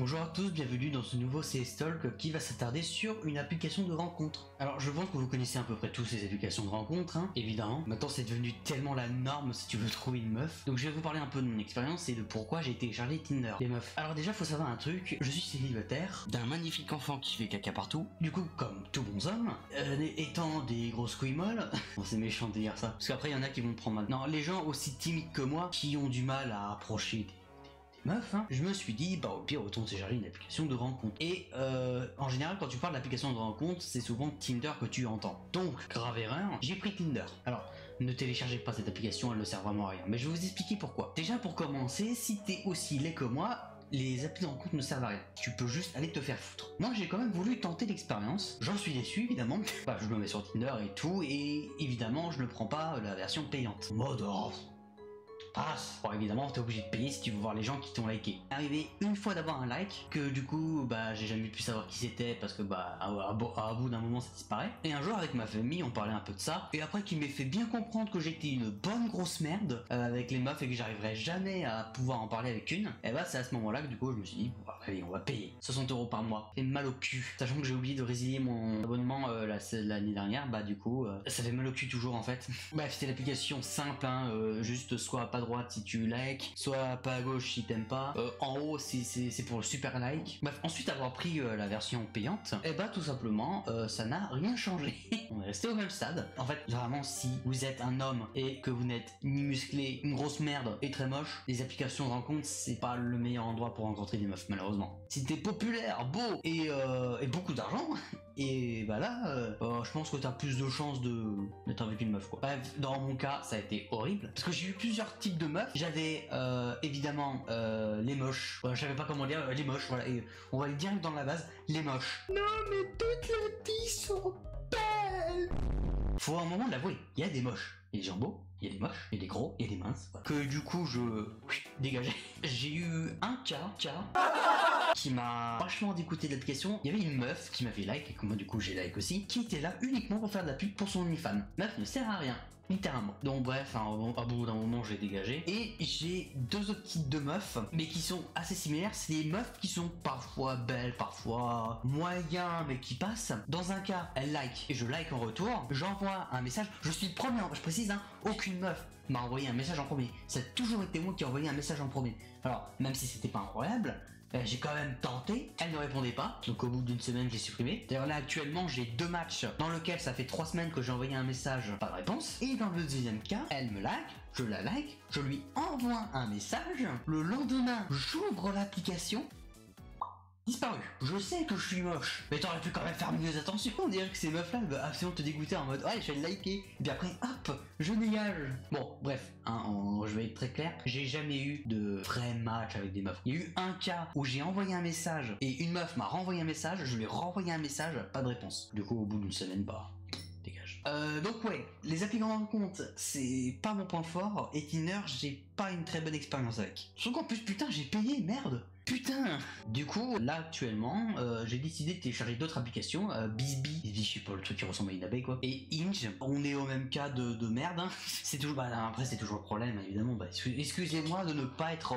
Bonjour à tous, bienvenue dans ce nouveau CS Talk qui va s'attarder sur une application de rencontre. Alors je pense que vous connaissez à peu près tous ces applications de rencontre, hein, évidemment. Maintenant c'est devenu tellement la norme si tu veux trouver une meuf. Donc je vais vous parler un peu de mon expérience et de pourquoi j'ai téléchargé Tinder. Les meufs. Alors déjà faut savoir un truc, je suis célibataire, d'un magnifique enfant qui fait caca partout. Du coup comme tout bons hommes, étant des grosses couilles molles, bon, c'est méchant de dire ça, parce qu'après il y en a qui vont me prendre mal. Non, les gens aussi timides que moi, qui ont du mal à approcher des meuf, hein, je me suis dit, bah au pire autant télécharger une application de rencontre. Et en général quand tu parles d'application de rencontre, c'est souvent Tinder que tu entends. Donc, grave erreur, j'ai pris Tinder. Alors, ne téléchargez pas cette application, elle ne sert vraiment à rien. Mais je vais vous expliquer pourquoi. Déjà pour commencer, si t'es aussi laid que moi, les applis de rencontre ne servent à rien. Tu peux juste aller te faire foutre. Moi j'ai quand même voulu tenter l'expérience. J'en suis déçu évidemment. Bah je me mets sur Tinder et tout, et évidemment je ne prends pas la version payante. Mode passe. Bon évidemment t'es obligé de payer si tu veux voir les gens qui t'ont liké. Arrivé une fois d'avoir un like, que du coup bah j'ai jamais pu savoir qui c'était parce que bah à bout d'un moment ça disparaît. Et un jour avec ma famille on parlait un peu de ça, et après qu'il m'ait fait bien comprendre que j'étais une bonne grosse merde avec les meufs et que j'arriverais jamais à pouvoir en parler avec une, et bah c'est à ce moment là que du coup je me suis dit bon, allez on va payer 60 € par mois. Ça fait mal au cul, sachant que j'ai oublié de résilier mon abonnement l'année dernière, bah du coup ça fait mal au cul toujours en fait. Bref c'était l'application simple, hein, juste soit pas droite si tu likes, soit pas à gauche si t'aimes pas, en haut c'est pour le super like. Bref, ensuite avoir pris la version payante, et bah tout simplement ça n'a rien changé. On est resté au même stade. En fait vraiment si vous êtes un homme et que vous n'êtes ni musclé, une grosse merde et très moche, les applications de rencontre c'est pas le meilleur endroit pour rencontrer des meufs malheureusement. Si t'es populaire, beau et beaucoup d'argent, et bah là je pense que t'as plus de chances d'être avec une meuf quoi. Bref, dans mon cas ça a été horrible parce que j'ai eu plusieurs types de meufs. J'avais évidemment les moches, je savais pas comment dire, les moches, voilà, et on va aller direct dans la base, les moches. Non mais toutes les filles sont belles. Faut un moment l'avouer, il y a des moches, il y a des gens beaux, il y a des moches, il y a des gros, il y a des minces, voilà. Que du coup je dégageais. J'ai eu un cas qui m'a vachement dégoûté de l'application. Il y avait une meuf qui m'avait like, et que moi du coup j'ai like aussi, qui était là uniquement pour faire de la pub pour son OnlyFans. Meuf ne sert à rien, littéralement. Donc bref, hein, à bout d'un moment j'ai dégagé. Et j'ai deux autres types de meufs, mais qui sont assez similaires. C'est des meufs qui sont parfois belles, parfois moyens, mais qui passent. Dans un cas, elles like et je like en retour. J'envoie un message, je suis le premier, je précise, hein, aucune meuf m'a envoyé un message en premier. Ça a toujours été moi qui ai envoyé un message en premier. Alors, même si c'était pas incroyable, j'ai quand même tenté, elle ne répondait pas, donc au bout d'une semaine j'ai supprimé. D'ailleurs là actuellement j'ai 2 matchs dans lesquels ça fait 3 semaines que j'ai envoyé un message, pas de réponse. Et dans le deuxième cas, elle me like, je la like, je lui envoie un message, le lendemain j'ouvre l'application, disparu. Je sais que je suis moche, mais t'aurais pu quand même faire mieux attention. On dirait que ces meufs là vont absolument te dégoûter en mode ouais je vais le liker, et puis après hop je dégage. Bon bref, hein, je vais être très clair, j'ai jamais eu de vrai match avec des meufs. Il y a eu un cas où j'ai envoyé un message et une meuf m'a renvoyé un message, je lui ai renvoyé un message, pas de réponse. Du coup au bout d'une semaine bah dégage. Donc ouais, les applications de rencontre c'est pas mon point fort, et Tinder j'ai pas une très bonne expérience avec. Surtout qu'en plus putain j'ai payé, merde. Putain. Du coup, là actuellement, j'ai décidé de télécharger d'autres applications, Bizbi, je sais pas, le truc qui ressemble à une abeille quoi, et Hinge. On est au même cas de merde, hein. C'est toujours, bah après c'est toujours le problème évidemment, bah excusez-moi de ne pas être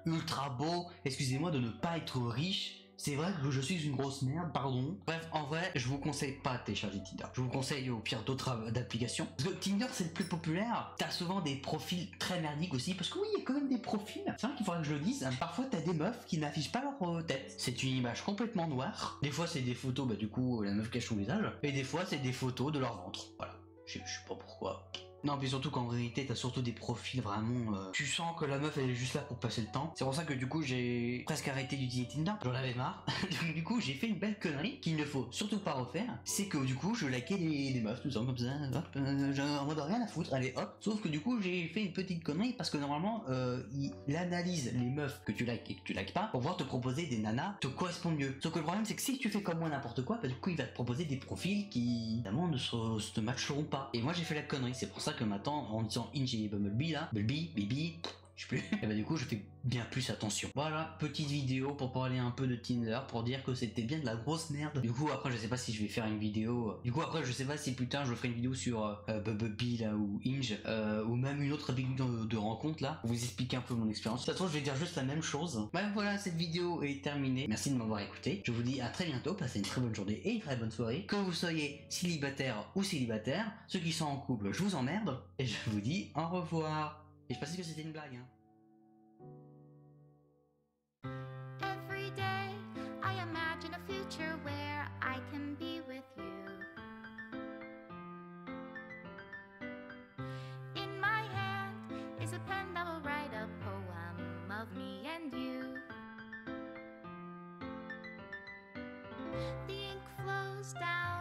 ultra beau, excusez-moi de ne pas être riche. C'est vrai que je suis une grosse merde, pardon. Bref, en vrai, je vous conseille pas de télécharger Tinder. Je vous conseille au pire d'autres applications. Parce que Tinder, c'est le plus populaire. T'as souvent des profils très merdiques aussi. Parce que oui, il y a quand même des profils. C'est vrai qu'il faudrait que je le dise. Parfois, t'as des meufs qui n'affichent pas leur tête. C'est une image complètement noire. Des fois, c'est des photos, bah du coup, la meuf cache son visage. Et des fois, c'est des photos de leur ventre. Voilà. Je sais pas pourquoi. Non, puis surtout qu'en vérité, t'as surtout des profils vraiment... Tu sens que la meuf, elle est juste là pour passer le temps. C'est pour ça que du coup, j'ai presque arrêté d'utiliser Tinder. J'en avais marre. Donc du coup, j'ai fait une belle connerie qu'il ne faut surtout pas refaire. C'est que du coup, je likais les meufs, tout ça, comme ça. Hop, en mode rien à foutre, allez hop. Sauf que du coup, j'ai fait une petite connerie parce que normalement, il analyse les meufs que tu likes et que tu likes pas pour pouvoir te proposer des nanas te correspondent mieux. Sauf que le problème, c'est que si tu fais comme moi n'importe quoi, bah du coup, il va te proposer des profils qui, évidemment, ne se matcheront pas. Et moi, j'ai fait la connerie. C'est pour ça que maintenant en disant Inge et Bumblebee là, Bibi, je sais plus. Et bah du coup je fais bien plus attention. Voilà, petite vidéo pour parler un peu de Tinder, pour dire que c'était bien de la grosse merde. Du coup après je sais pas si je vais faire une vidéo. Du coup après je sais pas si putain je ferai une vidéo sur Bubble là ou Inge ou même une autre application de rencontre là, pour vous expliquer un peu mon expérience. De toute façon je vais dire juste la même chose. Bah voilà, cette vidéo est terminée. Merci de m'avoir écouté. Je vous dis à très bientôt, passez une très bonne journée et une très bonne soirée. Que vous soyez célibataire ou célibataire, ceux qui sont en couple, je vous emmerde. Et je vous dis au revoir. Et je pensais que c'était une blague hein. Every day I imagine a future where I can be with you. In my hand is a pen that will write a poem of me and you. The ink flows down